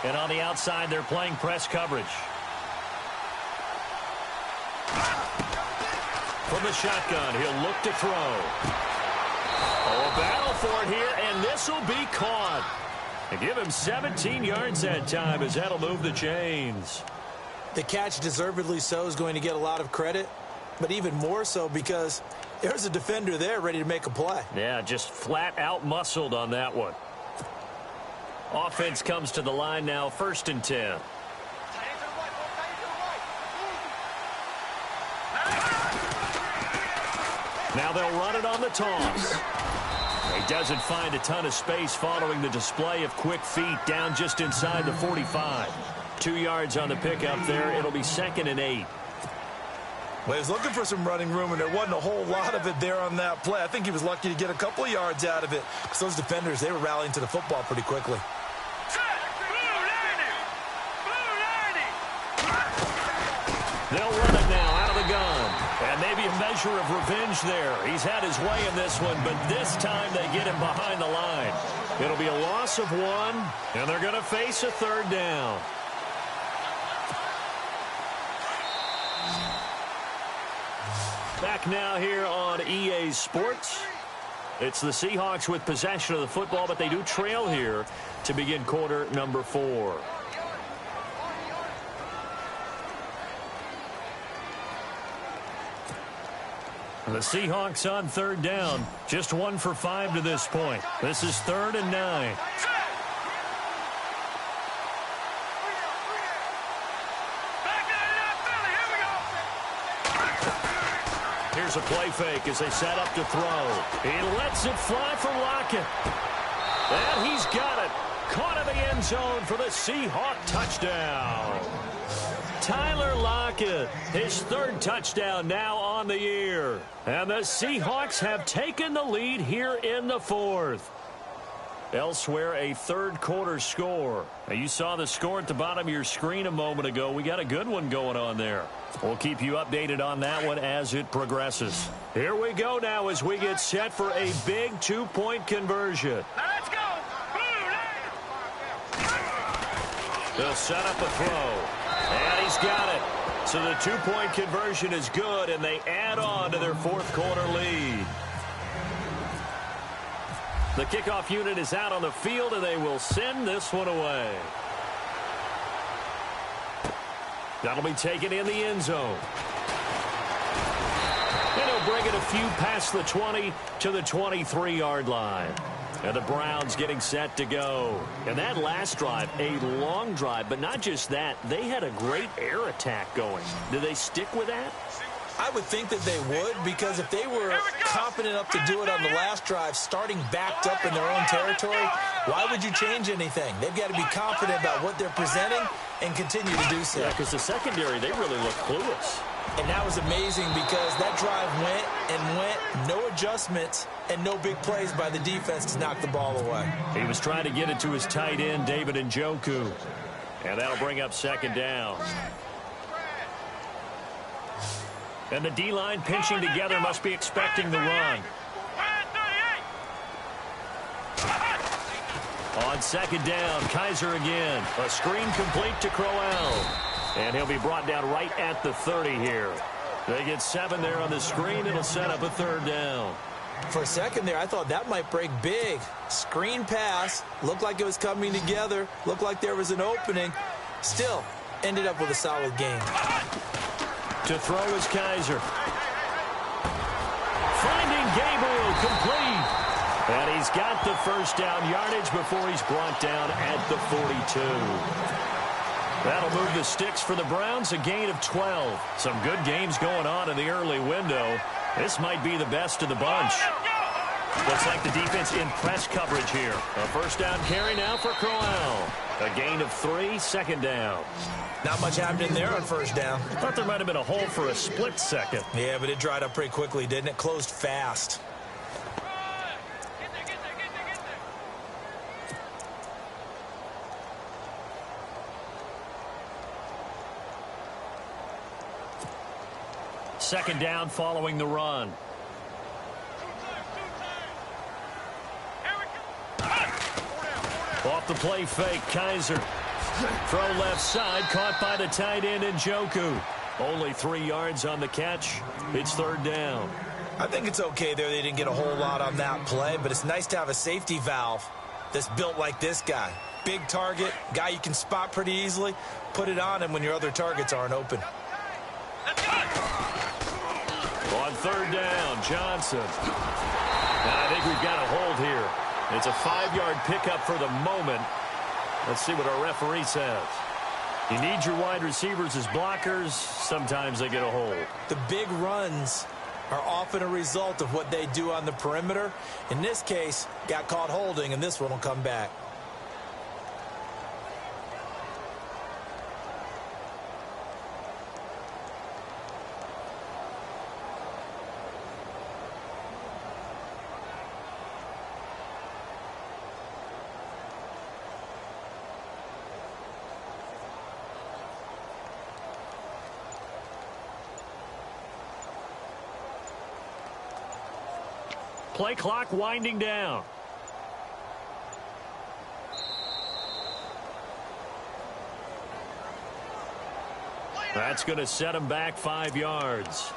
And on the outside, they're playing press coverage. From the shotgun, he'll look to throw. Oh, a battle for it here, and this will be caught. And give him 17 yards that time as that'll move the chains. The catch, deservedly so, is going to get a lot of credit, but even more so because there's a defender there ready to make a play. Yeah, just flat out muscled on that one. Offense comes to the line now, 1st and 10. Now they'll run it on the toss. He doesn't find a ton of space following the display of quick feet down just inside the 45. 2 yards on the pickup there. It'll be 2nd and 8. Well, he was looking for some running room, and there wasn't a whole lot of it there on that play. I think he was lucky to get a couple of yards out of it because those defenders, they were rallying to the football pretty quickly. They'll run it now out of the gun. And maybe a measure of revenge there. He's had his way in this one, but this time they get him behind the line. It'll be a loss of 1, and they're going to face a 3rd down. Back now here on EA Sports. It's the Seahawks with possession of the football, but they do trail here to begin quarter number 4. The Seahawks on 3rd down. Just 1 for 5 to this point. This is 3rd and 9. Here's a play fake as they set up to throw. He lets it fly for Lockett. And he's got it. Caught in the end zone for the Seahawk touchdown. Tyler Lockett, his 3rd touchdown now on the year. And the Seahawks have taken the lead here in the 4th. Elsewhere, a 3rd quarter score. Now, you saw the score at the bottom of your screen a moment ago. We got a good one going on there. We'll keep you updated on that one as it progresses. Here we go now as we get set for a big 2-point conversion. Let's go. They'll set up a throw. And he's got it. So the 2-point conversion is good, and they add on to their 4th quarter lead. The kickoff unit is out on the field, and they will send this one away. That'll be taken in the end zone. And he'll bring it a few past the 20 to the 23-yard line. And the Browns getting set to go. And that last drive, a long drive, but not just that. They had a great air attack going. Do they stick with that? I would think that they would, because if they were confident enough to do it on the last drive, starting backed up in their own territory, why would you change anything? They've got to be confident about what they're presenting and continue to do so. Yeah, because the secondary, they really look clueless. And that was amazing because that drive went and went, no adjustments and no big plays by the defense to knock the ball away. He was trying to get it to his tight end, David Njoku. And that'll bring up 2nd down. And the D-line pinching together must be expecting the run. On 2nd down, Kaiser again. A screen complete to Crowell. And he'll be brought down right at the 30 here. They get 7 there on the screen. It'll set up a 3rd down. For a second there, I thought that might break big. Screen pass. Looked like it was coming together. Looked like there was an opening. Still, ended up with a solid game. To throw is Kaiser. Finding Gabriel complete. And he's got the first down yardage before he's brought down at the 42. That'll move the sticks for the Browns, a gain of 12. Some good games going on in the early window. This might be the best of the bunch. Looks like the defense in press coverage here. A first down carry now for Crowell. A gain of 3, second down. Not much happened in there on first down. Thought there might have been a hole for a split second. Yeah, but it dried up pretty quickly, didn't it? Closed fast. Second down following the run. Off the play fake, Kaiser. Throw left side, caught by the tight end Njoku. Only 3 yards on the catch. It's third down. I think it's okay there. They didn't get a whole lot on that play, but it's nice to have a safety valve that's built like this guy. Big target, guy you can spot pretty easily. Put it on him when your other targets aren't open. On third down, Johnson. Now, I think we've got a hold here. It's a 5-yard pickup for the moment. Let's see what our referee says. You need your wide receivers as blockers. Sometimes they get a hold. The big runs are often a result of what they do on the perimeter. In this case, got caught holding, and this one will come back. Play clock winding down. That's going to set him back 5 yards.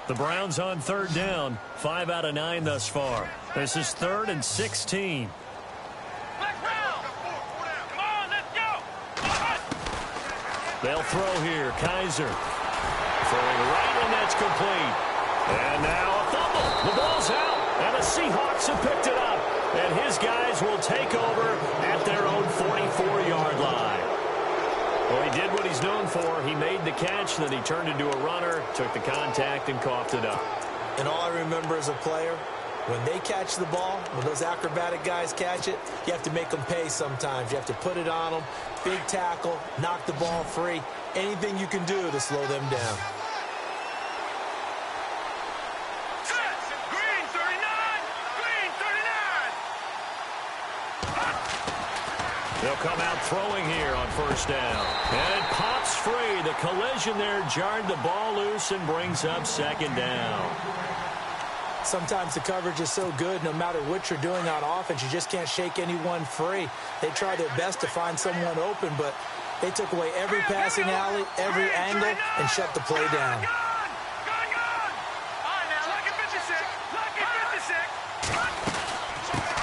The Browns on third down. 5 out of 9 thus far. This is 3rd and 16. They'll throw here. Kaiser. Throwing right, and that's complete. And now a fumble. The ball's out, and the Seahawks have picked it up. And his guys will take over at their own 44-yard line. Well, he did what he's known for. He made the catch, then he turned into a runner, took the contact, and coughed it up. And all I remember as a player, when they catch the ball, when those acrobatic guys catch it, you have to make them pay sometimes. You have to put it on them, big tackle, knock the ball free. Anything you can do to slow them down. Green 39! Green 39! They'll come out throwing here on first down. And it pops free. The collision there jarred the ball loose and brings up second down. Sometimes the coverage is so good, no matter what you're doing on offense, you just can't shake anyone free. They try their best to find someone open, but they took away every passing alley, every angle, and shut the play down.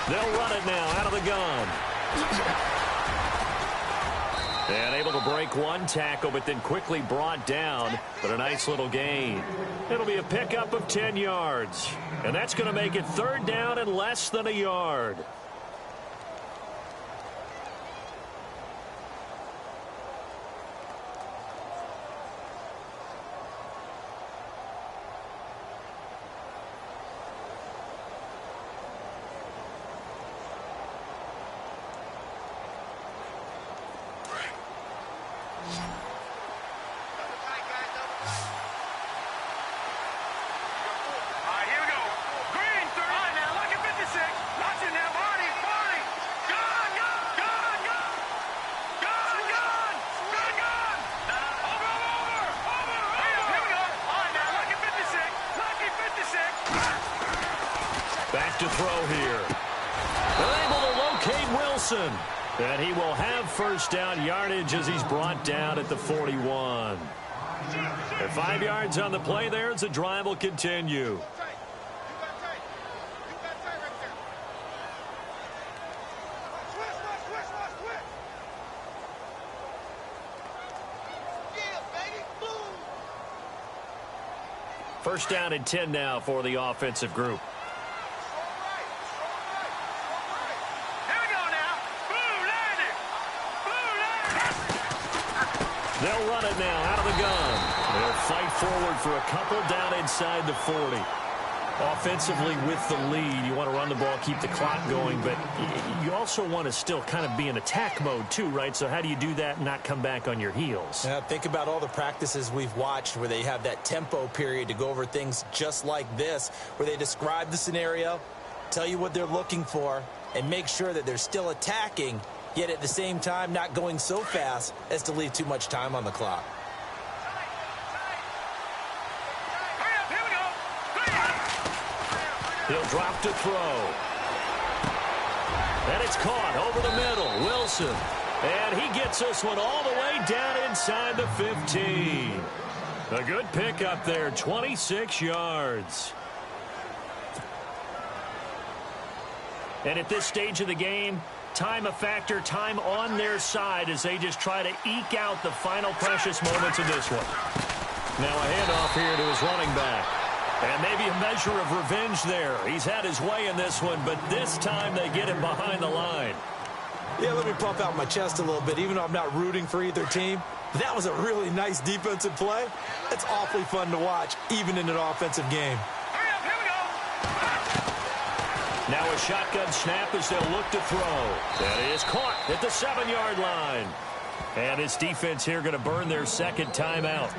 They'll run it now out of the gun. And able to break one tackle, but then quickly brought down. But a nice little gain. It'll be a pickup of 10 yards. And that's going to make it third down and less than a yard. Back to throw here. They're able to locate Wilson. And he will have first down yardage as he's brought down at the 41. And 5 yards on the play there as the drive will continue. First down and 10 now for the offensive group. They'll run it now out of the gun. They'll fight forward for a couple down inside the 40. Offensively with the lead, you want to run the ball, keep the clock going, but you also want to still kind of be in attack mode too, right? So how do you do that and not come back on your heels? Yeah, think about all the practices we've watched where they have that tempo period to go over things just like this, where they describe the scenario, tell you what they're looking for, and make sure that they're still attacking, yet at the same time not going so fast as to leave too much time on the clock. He'll drop to throw. And it's caught over the middle. Wilson. And he gets this one all the way down inside the 15. A good pick up there, 26 yards. And at this stage of the game, time a factor, time on their side as they just try to eke out the final precious moments of this one. Now a handoff here to his running back. And maybe a measure of revenge there. He's had his way in this one, but this time they get him behind the line. Yeah, let me pump out my chest a little bit, even though I'm not rooting for either team. That was a really nice defensive play. It's awfully fun to watch, even in an offensive game. Now a shotgun snap as they'll look to throw. That is caught at the 7-yard line. And his defense here going to burn their second timeout.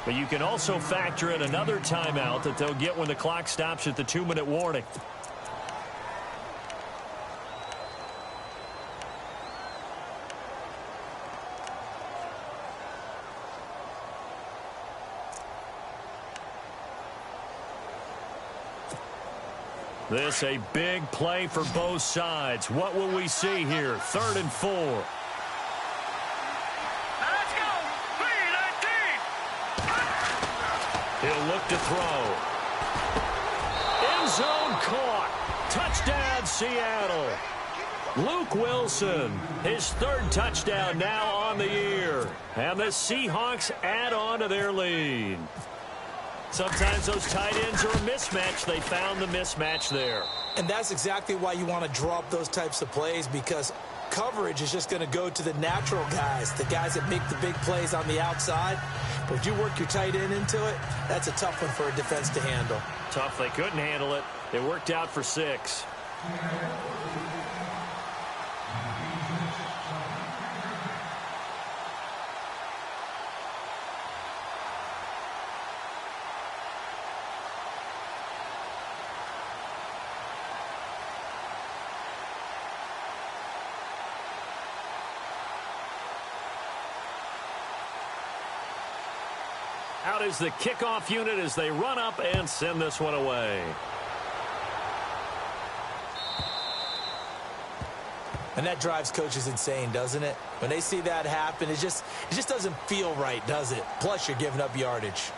But you can also factor in another timeout that they'll get when the clock stops at the 2-minute warning. This a big play for both sides. What will we see here? 3rd and 4. Let's go. 3-19. He'll look to throw. End zone caught. Touchdown, Seattle. Luke Wilson, his 3rd touchdown now on the year. And the Seahawks add on to their lead. Sometimes those tight ends are a mismatch. They found the mismatch there. And that's exactly why you want to draw up those types of plays, because coverage is just going to go to the natural guys, the guys that make the big plays on the outside. But if you work your tight end into it, that's a tough one for a defense to handle. Tough. They couldn't handle it. It worked out for 6. Out is the kickoff unit as they run up and send this one away. And that drives coaches insane, doesn't it? When they see that happen, it just doesn't feel right, does it? Plus, you're giving up yardage.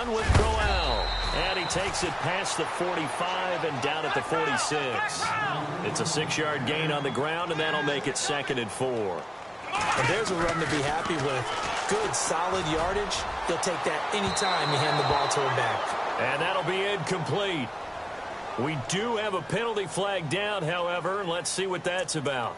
run with Crowell. And he takes it past the 45 and down at the 46. It's a 6-yard gain on the ground, and that'll make it 2nd and 4. And there's a run to be happy with. Good, solid yardage. He'll take that anytime you hand the ball to him back. And that'll be incomplete. We do have a penalty flag down, however, and let's see what that's about.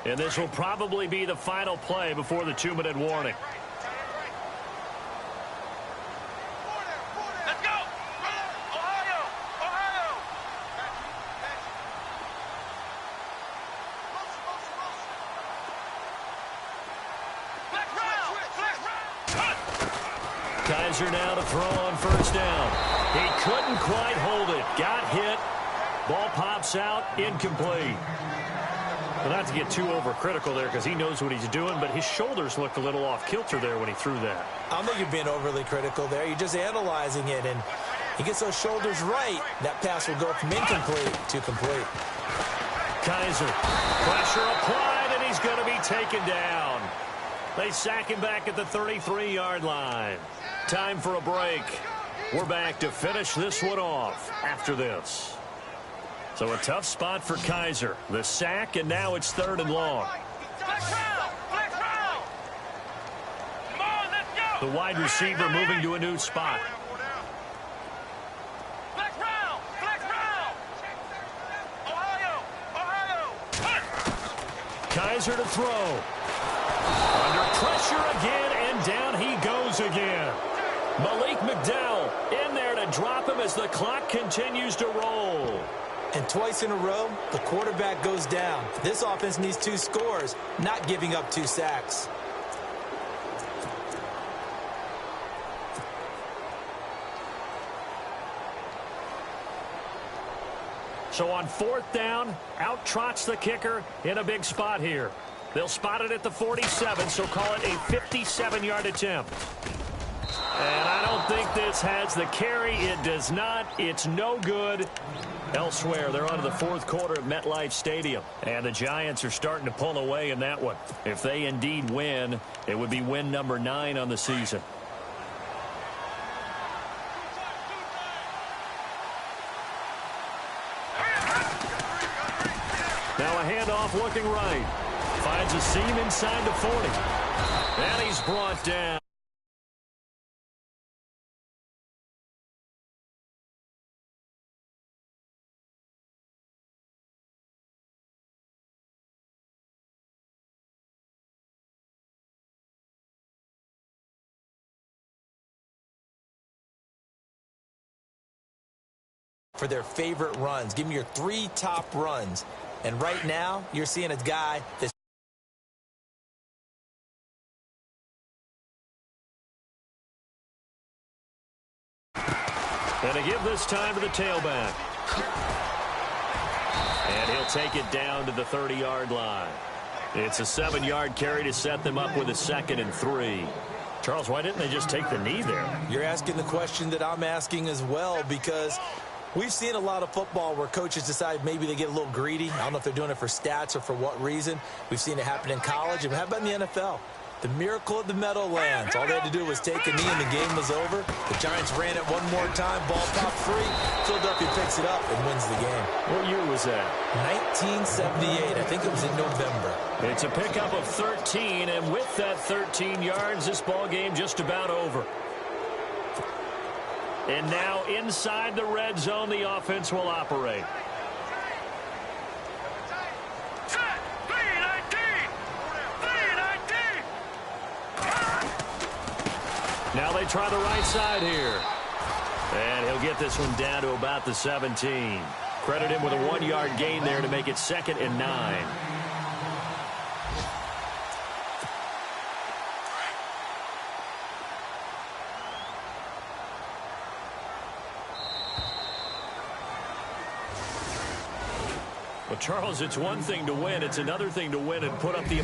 And this will probably be the final play before the 2-minute warning. Let's go! Ohio! Ohio! Kaiser now to throw on 1st down. He couldn't quite hold it. Got hit. Ball pops out. Incomplete. Well, not to get too overcritical there because he knows what he's doing, but his shoulders looked a little off kilter there when he threw that. I don't think you're being overly critical there. You're just analyzing it, and he gets those shoulders right. That pass will go from incomplete to complete. Kaiser, pressure applied, and he's going to be taken down. They sack him back at the 33-yard line. Time for a break. We're back to finish this one off after this. So a tough spot for Kaiser. The sack, and now it's 3rd and long. Come on, let's go! The wide receiver moving to a new spot. Flex round! Flex round! Ohio! Ohio! Kaiser to throw. Under pressure again, and down he goes again. Malik McDowell in there to drop him as the clock continues to roll. And twice in a row, the quarterback goes down. This offense needs 2 scores, not giving up 2 sacks. So on 4th down, out trots the kicker in a big spot here. They'll spot it at the 47, so call it a 57-yard attempt. And I don't think this has the carry. It does not. It's no good. Elsewhere, they're on to the 4th quarter of MetLife Stadium. And the Giants are starting to pull away in that one. If they indeed win, it would be win number 9 on the season. Now a handoff looking right. Finds a seam inside the 40. And he's brought down. For their favorite runs. Give me your 3 top runs. And right now, you're seeing a guy that's and to give this time to the tailback. And he'll take it down to the 30-yard line. It's a 7-yard carry to set them up with a 2nd and 3. Charles, why didn't they just take the knee there? You're asking the question that I'm asking as well, because we've seen a lot of football where coaches decide maybe they get a little greedy. I don't know if they're doing it for stats or for what reason. We've seen it happen in college. And how about in the NFL? The miracle of the Meadowlands. All they had to do was take a knee and the game was over. The Giants ran it one more time. Ball popped free. Philadelphia picks it up and wins the game. What year was that? 1978. I think it was in November. It's a pickup of 13, and with that 13 yards, this ball game just about over. And now inside the red zone, the offense will operate. Now they try the right side here. And he'll get this one down to about the 17. Credit him with a 1-yard gain there to make it 2nd and 9. Well, Charles, it's one thing to win. It's another thing to win and put up the